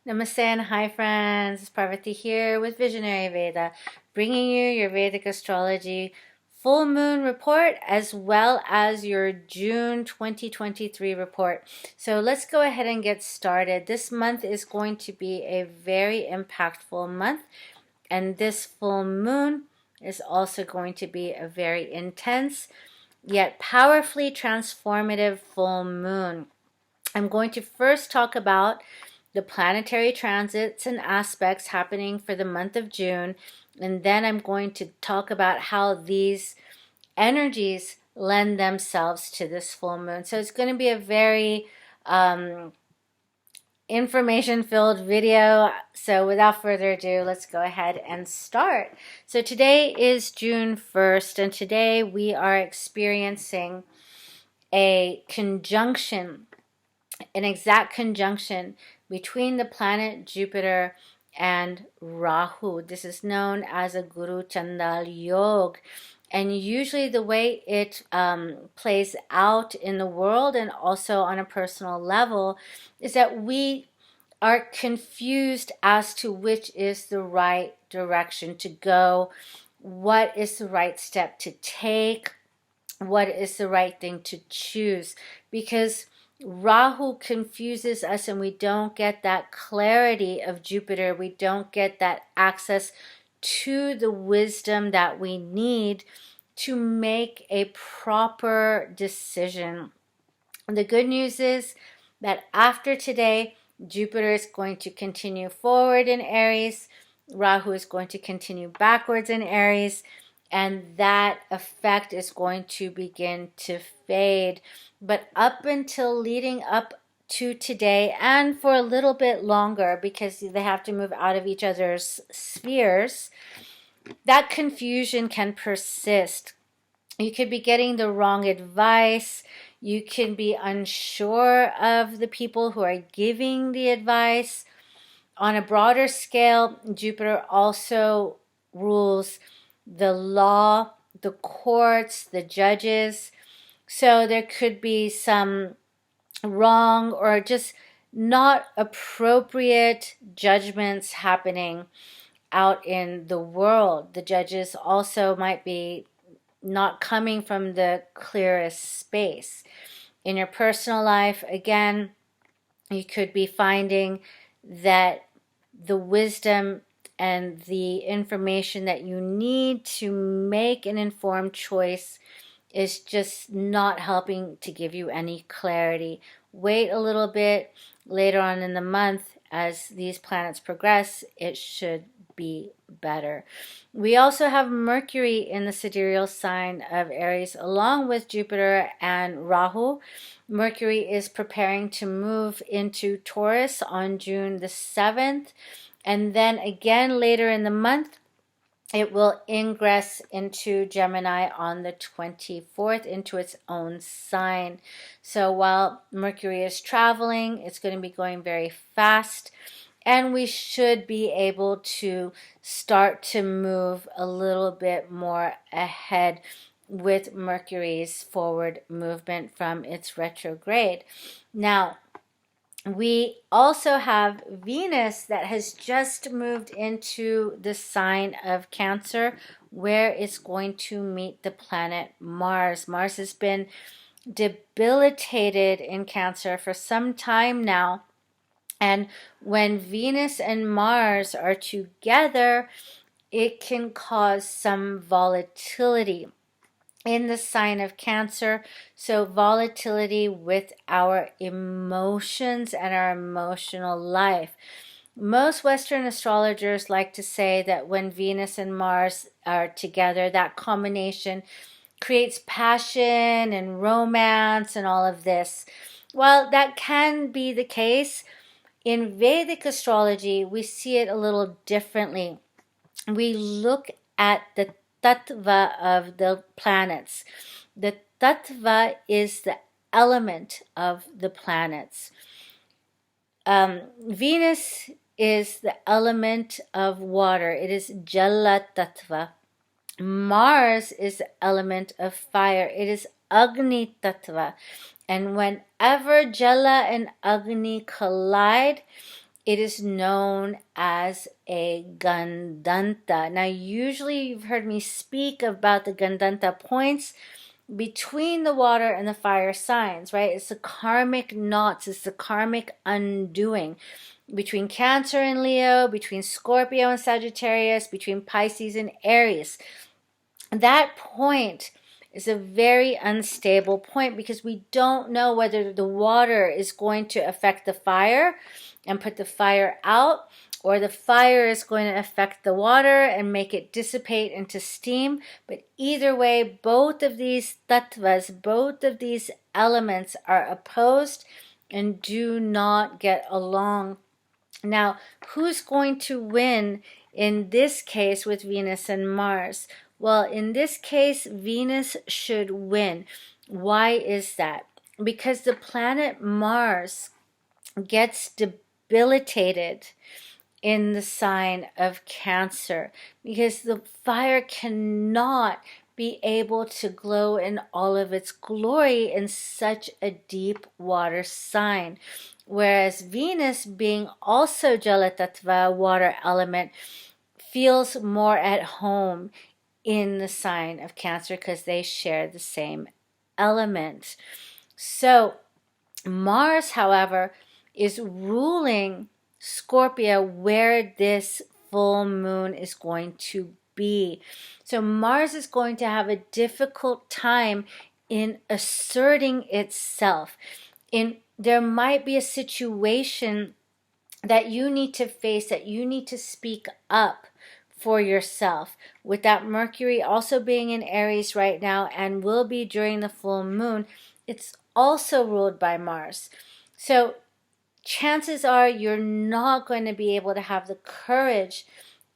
Namaste and hi friends, it's Parvati here with Visionary Veda, bringing you your Vedic Astrology full moon report as well as your June 2023 report. So let's go ahead and get started. This month is going to be a very impactful month, and this full moon is also going to be a very intense yet powerfully transformative full moon. I'm going to first talk about the planetary transits and aspects happening for the month of June, and then I'm going to talk about how these energies lend themselves to this full moon. So it's going to be a very information-filled video. So without further ado, let's go ahead and start. So today is June 1st, and today we are experiencing a conjunction, an exact conjunction between the planet Jupiter and Rahu. This is known as a Guru Chandal Yoga. And usually the way it plays out in the world and also on a personal level is that we are confused as to which is the right direction to go, what is the right step to take, what is the right thing to choose, because Rahu confuses us and we don't get that clarity of Jupiter. We don't get that access to the wisdom that we need to make a proper decision. The good news is that after today, Jupiter is going to continue forward in Aries, Rahu is going to continue backwards in Aries, and that effect is going to begin to fade. But up until leading up to today, and for a little bit longer because they have to move out of each other's spheres, that confusion can persist. You could be getting the wrong advice. You can be unsure of the people who are giving the advice. On a broader scale, Jupiter also rules the law, the courts, the judges. So there could be some wrong or just not appropriate judgments happening out in the world. The judges also might be not coming from the clearest space. In your personal life, again, you could be finding that the wisdom and the information that you need to make an informed choice is just not helping to give you any clarity. Wait a little bit later on in the month as these planets progress, it should be better. We also have Mercury in the sidereal sign of Aries along with Jupiter and Rahu. Mercury is preparing to move into Taurus on June the 7th, and then again later in the month it will ingress into Gemini on the 24th into its own sign. So while Mercury is traveling, it's going to be going very fast, and we should be able to start to move a little bit more ahead with Mercury's forward movement from its retrograde. Now, we also have Venus that has just moved into the sign of Cancer, where it's going to meet the planet Mars. Mars has been debilitated in Cancer for some time now. And when Venus and Mars are together, it can cause some volatility in the sign of Cancer. So volatility with our emotions and our emotional life. Most Western astrologers like to say that when Venus and Mars are together, that combination creates passion and romance and all of this. While that can be the case, in Vedic astrology, we see it a little differently. We look at the tattva of the planets. The tattva is the element of the planets. Venus is the element of water. It is Jala tattva. Mars is the element of fire. It is Agni tattva. And whenever Jala and Agni collide, it is known as a Gandanta. Now, usually you've heard me speak about the Gandanta points between the water and the fire signs, right? It's the karmic knots, it's the karmic undoing between Cancer and Leo, between Scorpio and Sagittarius, between Pisces and Aries. That point is a very unstable point because we don't know whether the water is going to affect the fire and put the fire out, or the fire is going to affect the water and make it dissipate into steam. But either way, both of these tattvas, both of these elements are opposed and do not get along. Now, who's going to win in this case with Venus and Mars? Well, in this case, Venus should win. Why is that? Because the planet Mars gets debilitated in the sign of Cancer, because the fire cannot be able to glow in all of its glory in such a deep water sign. Whereas Venus, being also Jala Tattva, water element, feels more at home in the sign of Cancer because they share the same element. So Mars, however, is ruling Scorpio, where this full moon is going to be. So Mars is going to have a difficult time in asserting itself. There might be a situation that you need to face, that you need to speak up for yourself. With that Mercury also being in Aries right now and will be during the full moon, it's also ruled by Mars. So chances are you're not going to be able to have the courage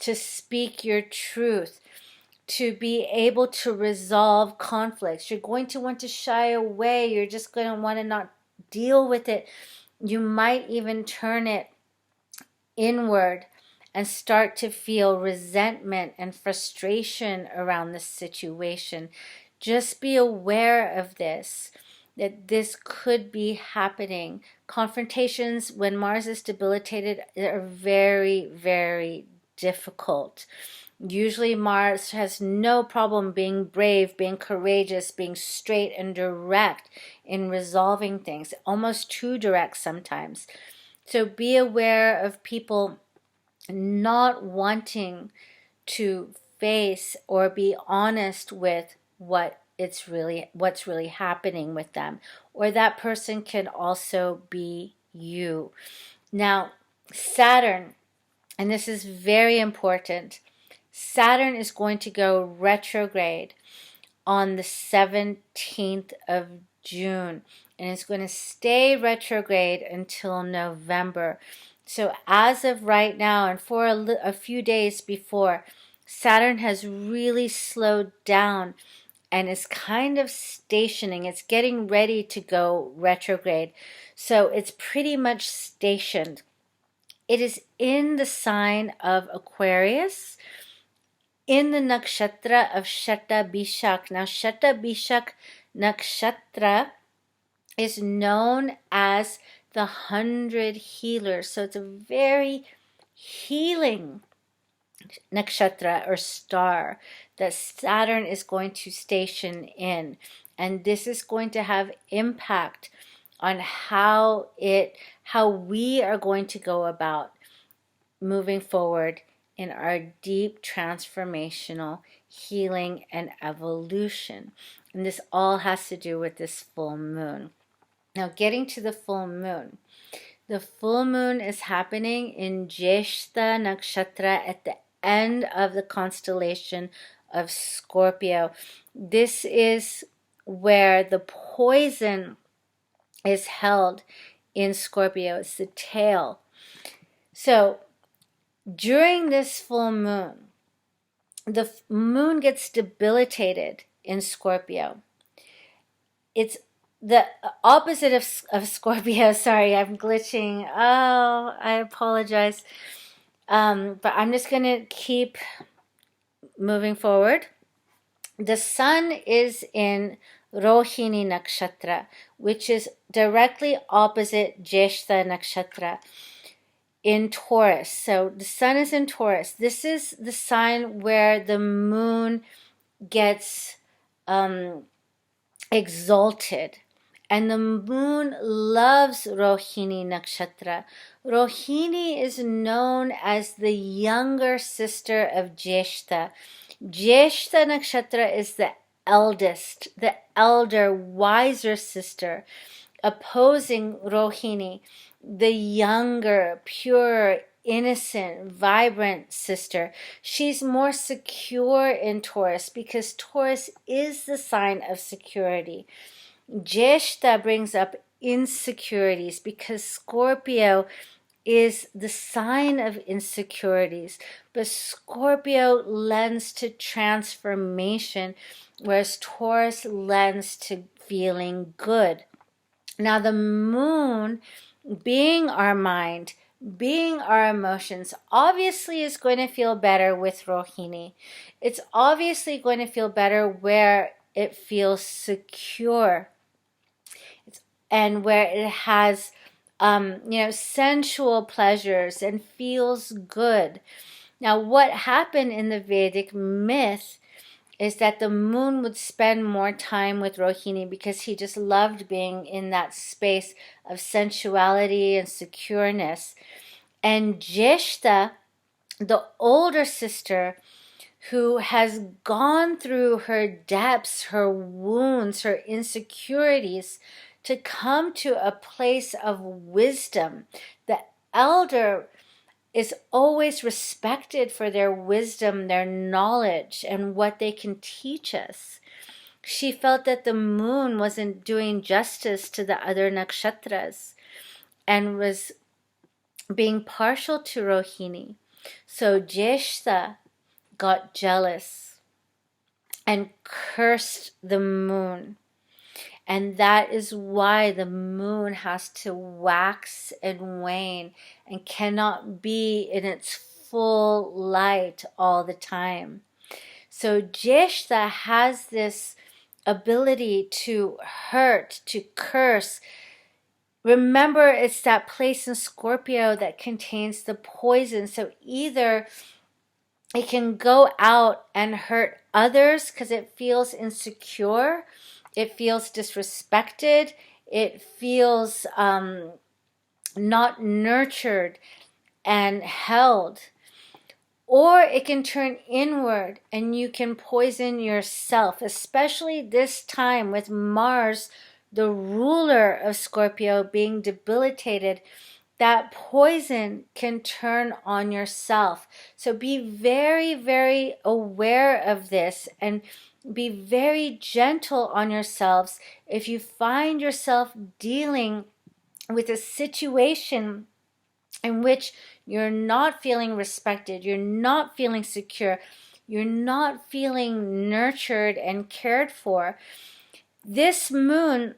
to speak your truth, to be able to resolve conflicts. You're going to want to shy away. You're just going to want to not deal with it. You might even turn it inward and start to feel resentment and frustration around the situation. Just be aware of this, that this could be happening. Confrontations when Mars is debilitated are very, very difficult. Usually Mars has no problem being brave, being courageous, being straight and direct in resolving things, almost too direct sometimes. So be aware of people not wanting to face or be honest with what's really happening with them. Or that person can also be you. Now, Saturn, and this is very important, Saturn is going to go retrograde on the 17th of June, and it's going to stay retrograde until November. So as of right now, and for a few days before, Saturn has really slowed down and is kind of stationing. It's getting ready to go retrograde. So it's pretty much stationed. It is in the sign of Aquarius, in the nakshatra of Shatabishak. Now, Shatabishak nakshatra is known as the 100 healers. So it's a very healing nakshatra or star that Saturn is going to station in. And this is going to have impact on how we are going to go about moving forward in our deep transformational healing and evolution. And this all has to do with this full moon. Now, getting to the full moon. The full moon is happening in Jyeshta Nakshatra at the end of the constellation of Scorpio. This is where the poison is held in Scorpio. It's the tail. So during this full moon, the moon gets debilitated in Scorpio. It's the opposite of Scorpio. Sorry, I'm glitching. Oh, I apologize. But I'm just going to keep moving forward. The sun is in Rohini Nakshatra, which is directly opposite Jyeshta Nakshatra. in Taurus. So the sun is in Taurus. This is the sign where the moon gets exalted. And the moon loves Rohini Nakshatra. Rohini is known as the younger sister of Jyeshta. Jyeshta Nakshatra is the eldest, the elder, wiser sister, opposing Rohini, the younger, pure, innocent, vibrant sister. She's more secure in Taurus because Taurus is the sign of security. Jyeshta brings up insecurities because Scorpio is the sign of insecurities, but Scorpio lends to transformation, whereas Taurus lends to feeling good. Now the moon, being our mind, being our emotions, obviously is going to feel better with Rohini. It's obviously going to feel better where it feels secure and where it has sensual pleasures and feels good. Now, what happened in the Vedic myth is that the moon would spend more time with Rohini because he just loved being in that space of sensuality and secureness. And Jyeshta, the older sister, who has gone through her depths, her wounds, her insecurities, to come to a place of wisdom. The elder is always respected for their wisdom, their knowledge, and what they can teach us. She felt that the moon wasn't doing justice to the other nakshatras and was being partial to Rohini. So Jyeshta got jealous and cursed the moon. And that is why the moon has to wax and wane and cannot be in its full light all the time. So Jyeshta has this ability to hurt, to curse. Remember, it's that place in Scorpio that contains the poison. So either it can go out and hurt others because it feels insecure, it feels disrespected, it feels not nurtured and held. Or it can turn inward and you can poison yourself, especially this time with Mars, the ruler of Scorpio, being debilitated. That poison can turn on yourself. So be very, very aware of this and be very gentle on yourselves if you find yourself dealing with a situation in which you're not feeling respected, you're not feeling secure, you're not feeling nurtured and cared for. This moon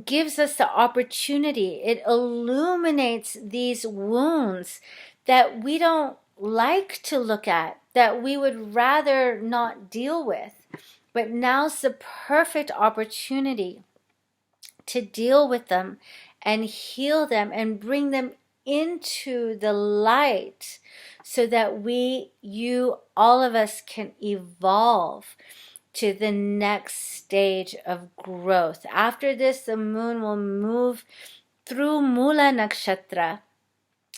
gives us the opportunity. It illuminates these wounds that we don't like to look at, that we would rather not deal with. But now's the perfect opportunity to deal with them and heal them and bring them into the light so that all of us can evolve to the next stage of growth. After this, the moon will move through Mula Nakshatra,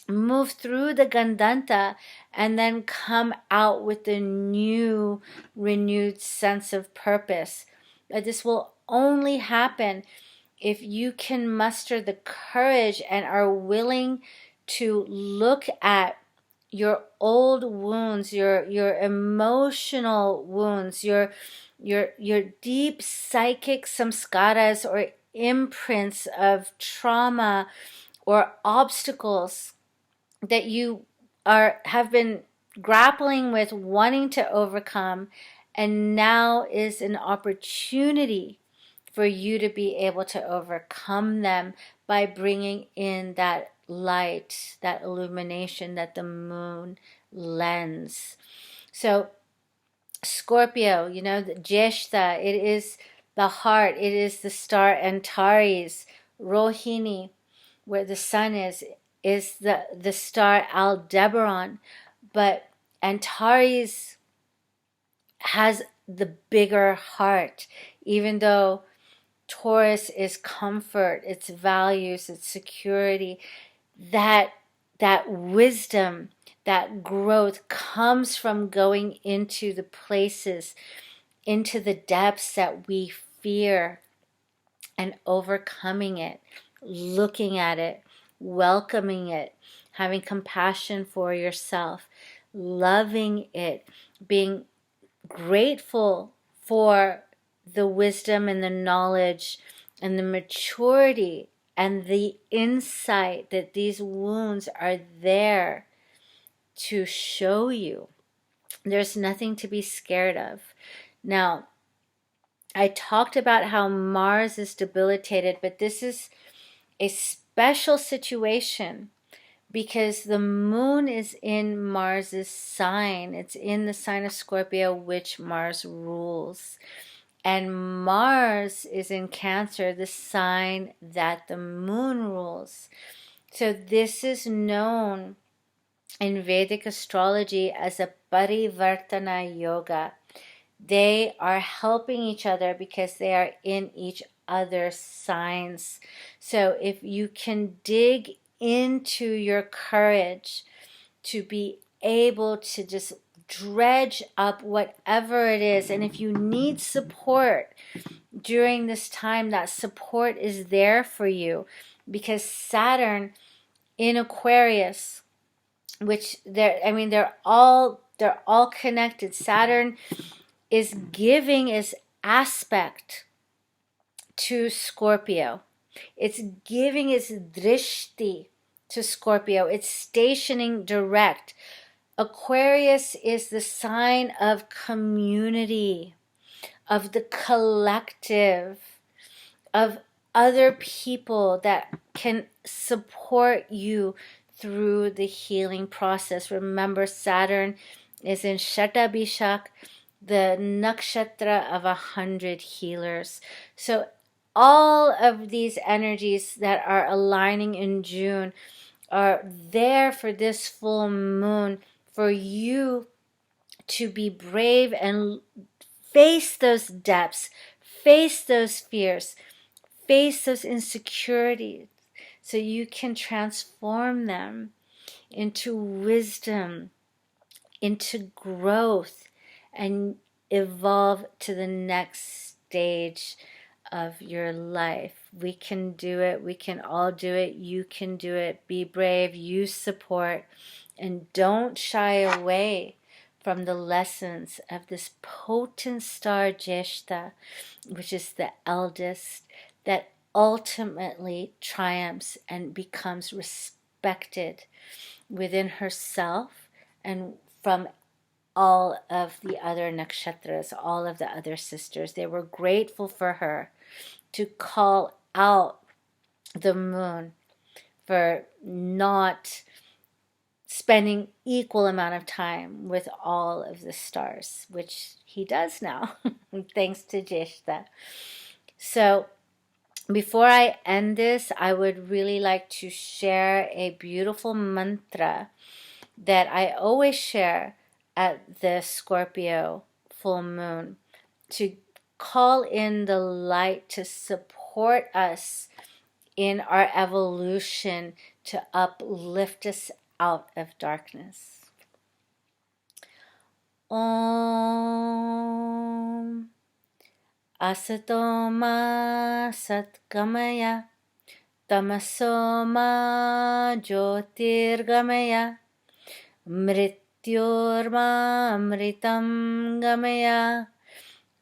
move through the Gandanta, and then come out with a new, renewed sense of purpose. But this will only happen if you can muster the courage and are willing to look at your old wounds, your emotional wounds, your deep psychic samskaras or imprints of trauma or obstacles that you have been grappling with, wanting to overcome, and now is an opportunity for you to be able to overcome them by bringing in that light, that illumination that the moon lends. So Scorpio, the Jyeshta, it is the heart, it is the star Antares, Rohini, where the sun is, is the star Aldebaran, but Antares has the bigger heart, even though Taurus is comfort, its values, its security. That wisdom, that growth comes from going into the places, into the depths that we fear, and overcoming it, looking at it, welcoming it, having compassion for yourself, loving it, being grateful for the wisdom and the knowledge and the maturity and the insight that these wounds are there to show you. There's nothing to be scared of. Now, I talked about how Mars is debilitated, but this is a special situation because the moon is in Mars's sign. It's in the sign of Scorpio, which Mars rules. And Mars is in Cancer, the sign that the moon rules. So this is known in Vedic astrology as a Parivartana Yoga. They are helping each other because they are in each other's signs. So if you can dig into your courage to be able to just dredge up whatever it is, and if you need support during this time, that support is there for you, because Saturn in Aquarius, which they're all connected. Saturn is giving its aspect to Scorpio. It's giving its drishti to Scorpio. It's stationing direct. Aquarius is the sign of community, of the collective, of other people that can support you through the healing process. Remember, Saturn is in Shatabhishak, the nakshatra of 100 healers. So all of these energies that are aligning in June are there for this full moon, for you to be brave and face those depths, face those fears, face those insecurities, so you can transform them into wisdom, into growth, and evolve to the next stage of your life. We can do it. We can all do it. You can do it. Be brave. Use support. And don't shy away from the lessons of this potent star Jyeshta, which is the eldest, that ultimately triumphs and becomes respected within herself and from all of the other nakshatras, all of the other sisters. They were grateful for her to call out the moon for not spending equal amount of time with all of the stars, which he does now, thanks to Jyeshta. So before I end this, I would really like to share a beautiful mantra that I always share at the Scorpio full moon to call in the light to support us in our evolution, to uplift us out of darkness. Om Asato Ma Satgamaya Tamaso Ma Jyotirgamaya Mrityorma Amritam Gamaya.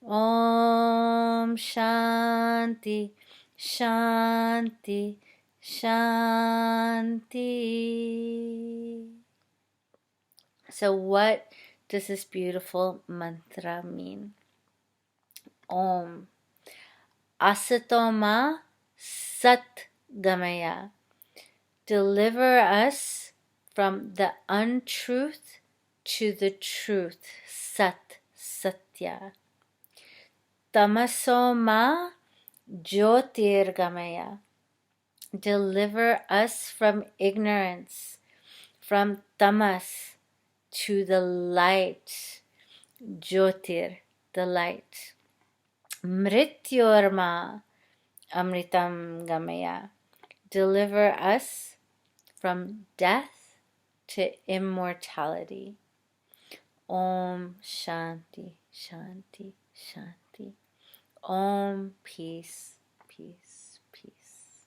Om Shanti Shanti Shanti. So what does this beautiful mantra mean? Om Asatoma Sat Gamaya. Deliver us from the untruth to the truth. Sat Satya. Tamasoma Jyotirgamaya. Deliver us from ignorance, from tamas to the light, Jyotir, the light. Mrityorma amritam gamaya. Deliver us from death to immortality. Om Shanti, Shanti, Shanti. Om peace, peace, peace.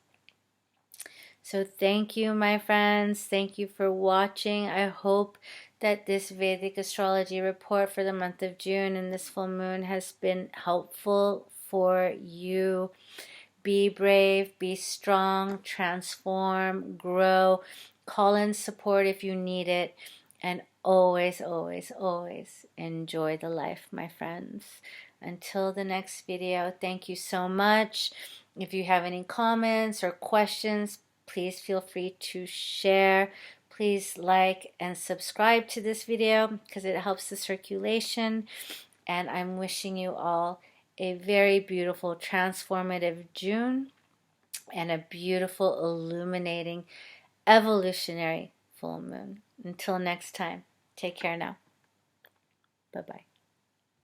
So thank you, my friends. Thank you for watching. I hope that this Vedic astrology report for the month of June and this full moon has been helpful for you. Be brave, be strong, transform, grow, call in support if you need it, and always, always, always enjoy the life, my friends. Until the next video, thank you so much. If you have any comments or questions, please feel free to share. Please like and subscribe to this video because it helps the circulation. And I'm wishing you all a very beautiful, transformative June and a beautiful, illuminating, evolutionary full moon. Until next time, take care now. Bye-bye.